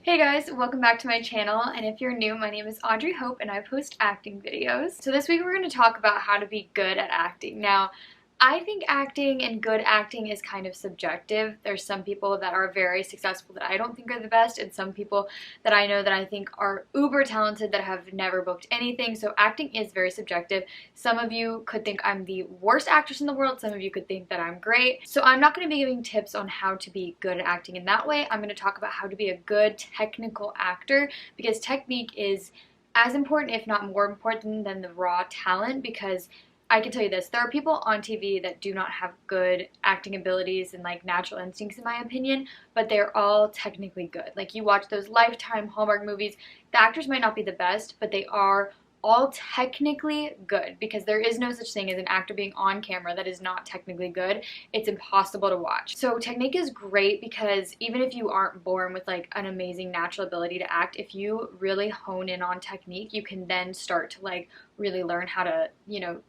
Hey guys, welcome back to my channel, and if you're new, my name is Audrey Hope and I post acting videos. So this week we're going to talk about how to be good at acting. Now, I think acting and good acting is kind of subjective. There's some people that are very successful that I don't think are the best, and some people that I know that I think are uber talented that have never booked anything. So acting is very subjective. Some of you could think I'm the worst actress in the world. Some of you could think that I'm great. So I'm not going to be giving tips on how to be good at acting in that way. I'm going to talk about how to be a good technical actor, because technique is as important, if not more important, than the raw talent. Because I can tell you this, there are people on TV that do not have good acting abilities and like natural instincts in my opinion, but they're all technically good. Like you watch those Lifetime Hallmark movies, the actors might not be the best, but they are all technically good, because there is no such thing as an actor being on camera that is not technically good. It's impossible to watch. So technique is great because even if you aren't born with like an amazing natural ability to act, if you really hone in on technique, you can then start to like really learn how to,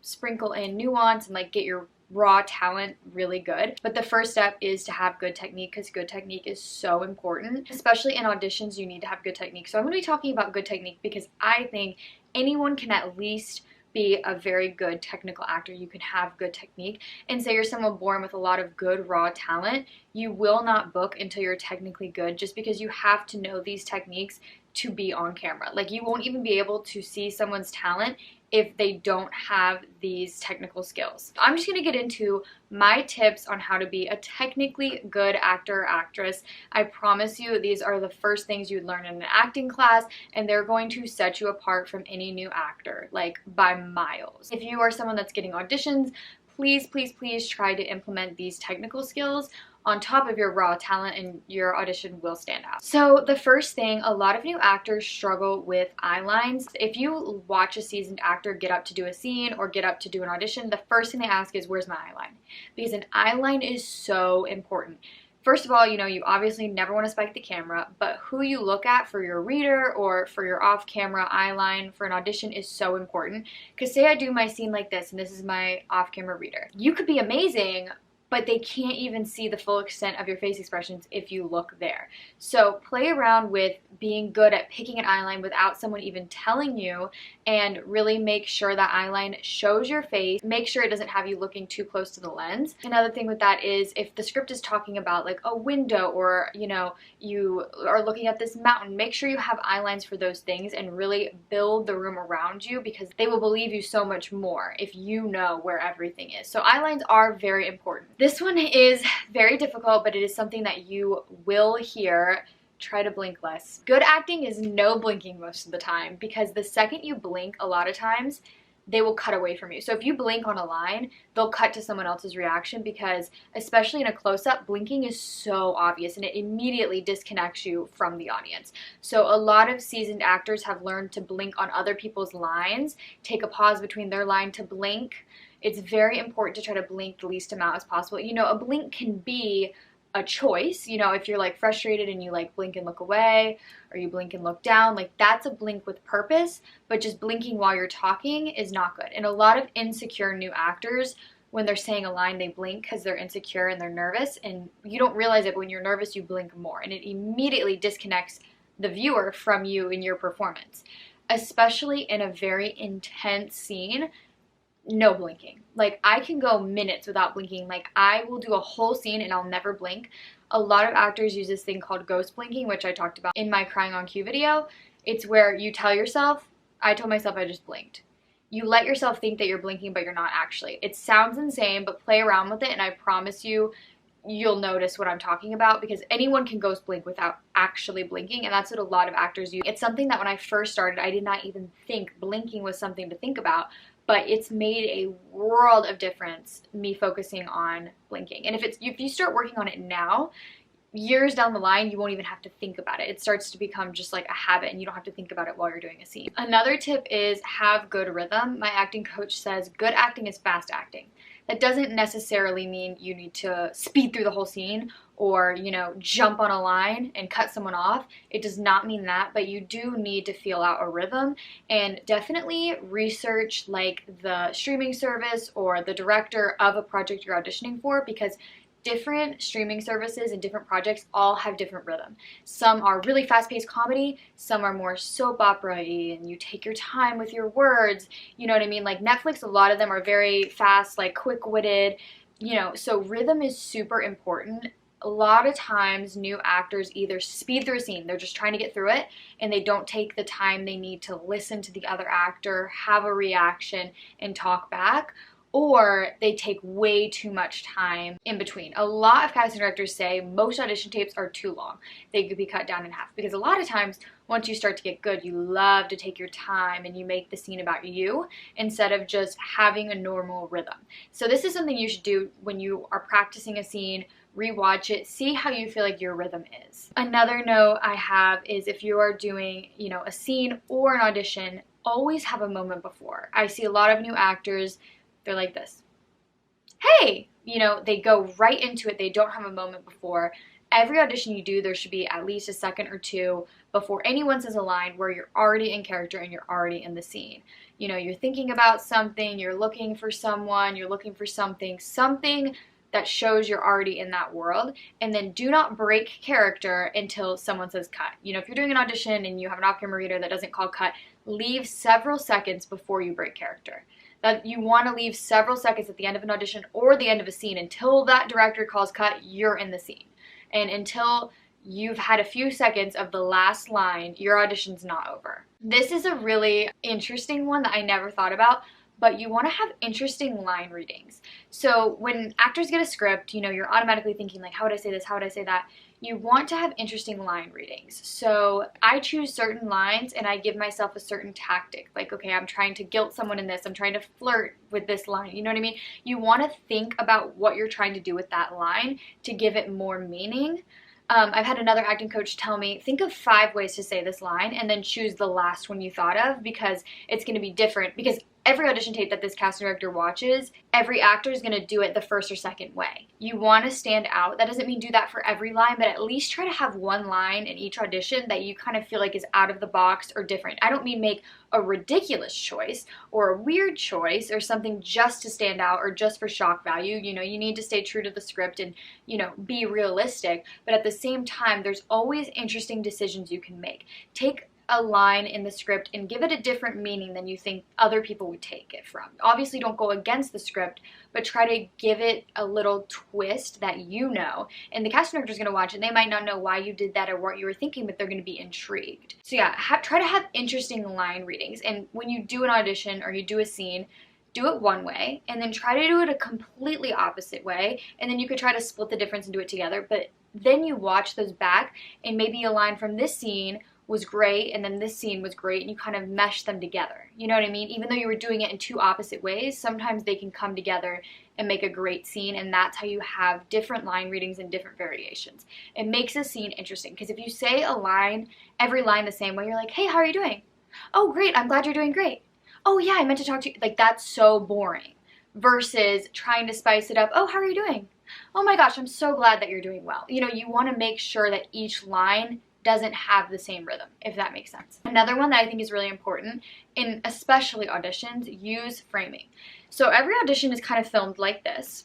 sprinkle in nuance and like get your raw talent really good. But the first step is to have good technique, because good technique is so important. Especially in auditions, you need to have good technique. So I'm going to be talking about good technique because I think anyone can at least be a very good technical actor. You can have good technique. And say you're someone born with a lot of good raw talent, you will not book until you're technically good, just because you have to know these techniques to be on camera. Like you won't even be able to see someone's talent if they don't have these technical skills. I'm just going to get into my tips on how to be a technically good actor or actress. I promise you these are the first things you would learn in an acting class, and they're going to set you apart from any new actor, like by miles. If you are someone that's getting auditions, please, please, please try to implement these technical skills on top of your raw talent, and your audition will stand out. So the first thing, a lot of new actors struggle with eye lines. If you watch a seasoned actor get up to do a scene or get up to do an audition, the first thing they ask is, where's my eye line? Because an eye line is so important. First of all, you obviously never want to spike the camera, but who you look at for your reader or for your off-camera eye line for an audition is so important. Because say I do my scene like this, and this is my off-camera reader. You could be amazing, but they can't even see the full extent of your face expressions if you look there. So play around with being good at picking an eyeline without someone even telling you, and really make sure that eyeline shows your face. Make sure it doesn't have you looking too close to the lens. Another thing with that is if the script is talking about like a window, or you are looking at this mountain, make sure you have eyelines for those things and really build the room around you, because they will believe you so much more if you know where everything is. So eyelines are very important. This one is very difficult, but it is something that you will hear. Try to blink less. Good acting is no blinking most of the time, because the second you blink, a lot of times they will cut away from you. So if you blink on a line, they'll cut to someone else's reaction, because especially in a close-up, blinking is so obvious and it immediately disconnects you from the audience. So a lot of seasoned actors have learned to blink on other people's lines, take a pause between their line to blink. It's very important to try to blink the least amount as possible. A blink can be a choice. If you're like frustrated and you like blink and look away, or you blink and look down, like that's a blink with purpose. But just blinking while you're talking is not good. And a lot of insecure new actors, when they're saying a line, they blink because they're insecure and they're nervous, and you don't realize it, but when you're nervous you blink more, and it immediately disconnects the viewer from you in your performance. Especially in a very intense scene, no blinking. Like I can go minutes without blinking. Like I will do a whole scene and I'll never blink. A lot of actors use this thing called ghost blinking, which I talked about in my crying on cue video. It's where you tell yourself, I told myself I just blinked. You let yourself think that you're blinking, but you're not actually. It sounds insane, but play around with it, and I promise you, you'll notice what I'm talking about, because anyone can ghost blink without actually blinking, and that's what a lot of actors use. It's something that when I first started, I did not even think blinking was something to think about. But it's made a world of difference, me focusing on blinking. And if you start working on it now, years down the line, you won't even have to think about it. It starts to become just like a habit, and you don't have to think about it while you're doing a scene. Another tip is have good rhythm. My acting coach says good acting is fast acting. That doesn't necessarily mean you need to speed through the whole scene or, jump on a line and cut someone off. It does not mean that, but you do need to feel out a rhythm, and definitely research like the streaming service or the director of a project you're auditioning for, because different streaming services and different projects all have different rhythm. Some are really fast-paced comedy, some are more soap opera-y, and you take your time with your words, you know what I mean? Like Netflix, a lot of them are very fast, like quick-witted, you know, so rhythm is super important. A lot of times new actors either speed through a scene, they're just trying to get through it, and they don't take the time they need to listen to the other actor, have a reaction, and talk back, or they take way too much time in between. A lot of casting directors say most audition tapes are too long. They could be cut down in half, because a lot of times once you start to get good, you love to take your time and you make the scene about you instead of just having a normal rhythm. So this is something you should do when you are practicing a scene. Rewatch it, see how you feel like your rhythm is. Another note I have is if you are doing, you know, a scene or an audition, always have a moment before. I see a lot of new actors, they're like this. Hey, you know, they go right into it. They don't have a moment before. Every audition you do, there should be at least a second or two before anyone says a line where you're already in character and you're already in the scene. You know, you're thinking about something, you're looking for someone, you're looking for something that shows you're already in that world, and then do not break character until someone says cut. You know, if you're doing an audition and you have an off-camera reader that doesn't call cut, leave several seconds before you break character. That you want to leave several seconds at the end of an audition or the end of a scene until that director calls cut, you're in the scene. And until you've had a few seconds of the last line, your audition's not over. This is a really interesting one that I never thought about, but you want to have interesting line readings. So when actors get a script, you know, you're automatically thinking like, how would I say this? How would I say that? You want to have interesting line readings. So I choose certain lines and I give myself a certain tactic. Like, okay, I'm trying to guilt someone in this. I'm trying to flirt with this line. You know what I mean? You want to think about what you're trying to do with that line to give it more meaning. I've had another acting coach tell me, think of 5 ways to say this line and then choose the last one you thought of, because it's going to be different. Because every audition tape that this casting director watches, every actor is going to do it the first or second way. You want to stand out. That doesn't mean do that for every line, but at least try to have one line in each audition that you kind of feel like is out of the box or different. I don't mean make a ridiculous choice or a weird choice or something just to stand out or just for shock value. You know, you need to stay true to the script and, you know, be realistic. But at the same time, there's always interesting decisions you can make. Take a line in the script and give it a different meaning than you think other people would take it from. Obviously don't go against the script, but try to give it a little twist that you know, and the casting director is going to watch it. They might not know why you did that or what you were thinking, but they're going to be intrigued. So yeah, try to have interesting line readings, and when you do an audition or you do a scene, do it one way and then try to do it a completely opposite way, and then you could try to split the difference and do it together. But then you watch those back, and maybe a line from this scene was great and then this scene was great, and you kind of mesh them together. You know what I mean? Even though you were doing it in 2 opposite ways, sometimes they can come together and make a great scene, and that's how you have different line readings and different variations. It makes a scene interesting, because if you say a line, every line the same way, you're like, hey, how are you doing? Oh, great, I'm glad you're doing great. Oh yeah, I meant to talk to you. Like, that's so boring. Versus trying to spice it up. Oh, how are you doing? Oh my gosh, I'm so glad that you're doing well. You know, you want to make sure that each line doesn't have the same rhythm, if that makes sense. Another one that I think is really important, in especially auditions, use framing. So every audition is kind of filmed like this.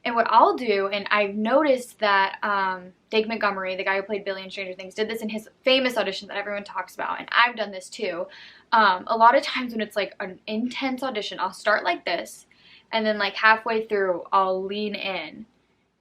And what I'll do, and I've noticed that Dave Montgomery, the guy who played Billy in Stranger Things, did this in his famous audition that everyone talks about, and I've done this too. A lot of times when it's like an intense audition, I'll start like this, and then like halfway through, I'll lean in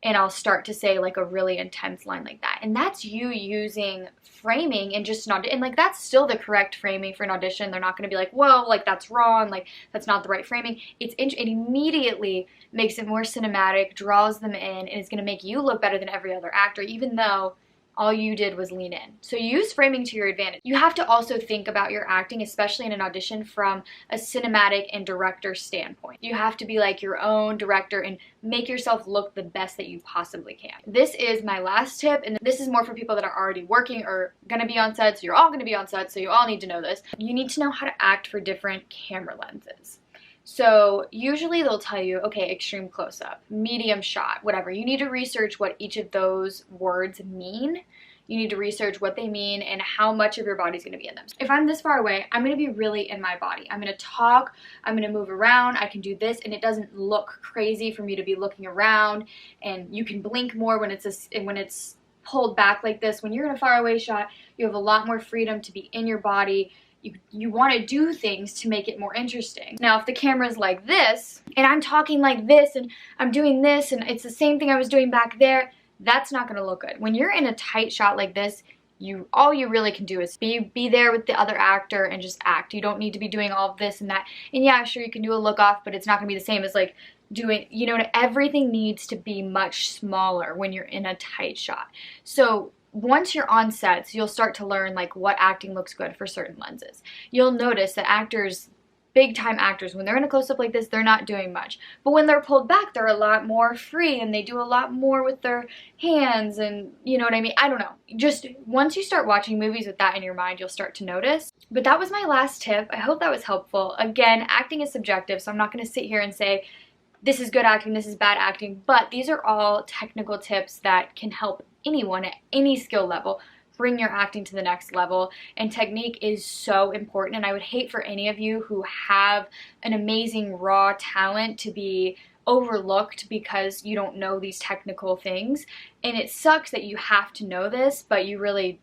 and I'll start to say like a really intense line like that. And that's you using framing and just not, and like that's still the correct framing for an audition. They're not going to be like, whoa, like that's wrong, like that's not the right framing. It immediately makes it more cinematic, draws them in, and it's going to make you look better than every other actor, even though all you did was lean in. So use framing to your advantage. You have to also think about your acting, especially in an audition, from a cinematic and director standpoint. You have to be like your own director and make yourself look the best that you possibly can. This is my last tip, and this is more for people that are already working or gonna be on set, so you're all gonna be on set, so you all need to know this. You need to know how to act for different camera lenses. So usually they'll tell you, okay, extreme close-up, medium shot, whatever. You need to research what each of those words mean. you need to research what they mean and how much of your body's going to be in them. If I'm this far away, I'm going to be really in my body. I'm going to talk, I'm going to move around, I can do this, and it doesn't look crazy for me to be looking around, and you can blink more when it's pulled back like this. When you're in a far away shot, you have a lot more freedom to be in your body. You want to do things to make it more interesting. Now, if the camera's like this, and I'm talking like this, and I'm doing this, and it's the same thing I was doing back there, that's not going to look good. When you're in a tight shot like this, all you really can do is be there with the other actor and just act. You don't need to be doing all of this and that. And yeah, sure, you can do a look off, but it's not going to be the same as like doing, you know, everything needs to be much smaller when you're in a tight shot. So once you're on sets, you'll start to learn like what acting looks good for certain lenses. You'll notice that actors, big time actors, when they're in a close-up like this, they're not doing much. But when they're pulled back, they're a lot more free and they do a lot more with their hands, and you know what I mean? I don't know. Just once you start watching movies with that in your mind, you'll start to notice. But that was my last tip. I hope that was helpful. Again, acting is subjective, so I'm not going to sit here and say this is good acting, this is bad acting, but these are all technical tips that can help anyone at any skill level bring your acting to the next level. And technique is so important, and I would hate for any of you who have an amazing raw talent to be overlooked because you don't know these technical things. And it sucks that you have to know this, but you really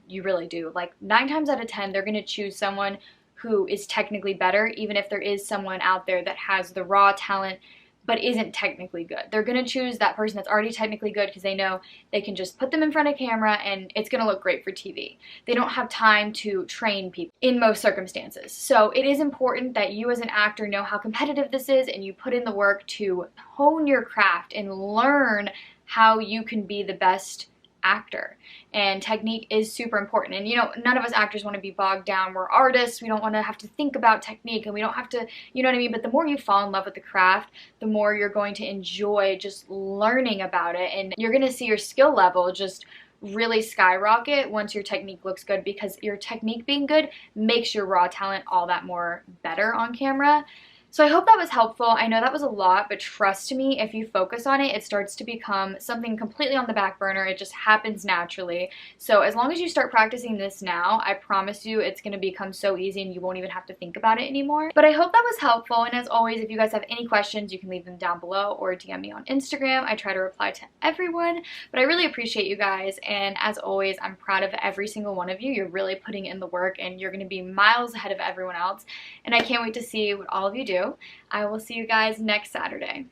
do. Like 9 times out of 10, they're going to choose someone who is technically better, even if there is someone out there that has the raw talent but isn't technically good. They're going to choose that person that's already technically good because they know they can just put them in front of camera and it's going to look great for TV. They don't have time to train people in most circumstances. So it is important that you as an actor know how competitive this is and you put in the work to hone your craft and learn how you can be the best actor. And technique is super important. And you know, none of us actors want to be bogged down. We're artists. We don't want to have to think about technique, and we don't have to, you know what I mean? But the more you fall in love with the craft, the more you're going to enjoy just learning about it, and you're going to see your skill level just really skyrocket once your technique looks good, because your technique being good makes your raw talent all that more better on camera. So I hope that was helpful. I know that was a lot, but trust me, if you focus on it, it starts to become something completely on the back burner. It just happens naturally. So as long as you start practicing this now, I promise you it's going to become so easy and you won't even have to think about it anymore. But I hope that was helpful. And as always, if you guys have any questions, you can leave them down below or DM me on Instagram. I try to reply to everyone, but I really appreciate you guys. And as always, I'm proud of every single one of you. You're really putting in the work and you're going to be miles ahead of everyone else. And I can't wait to see what all of you do. I will see you guys next Saturday.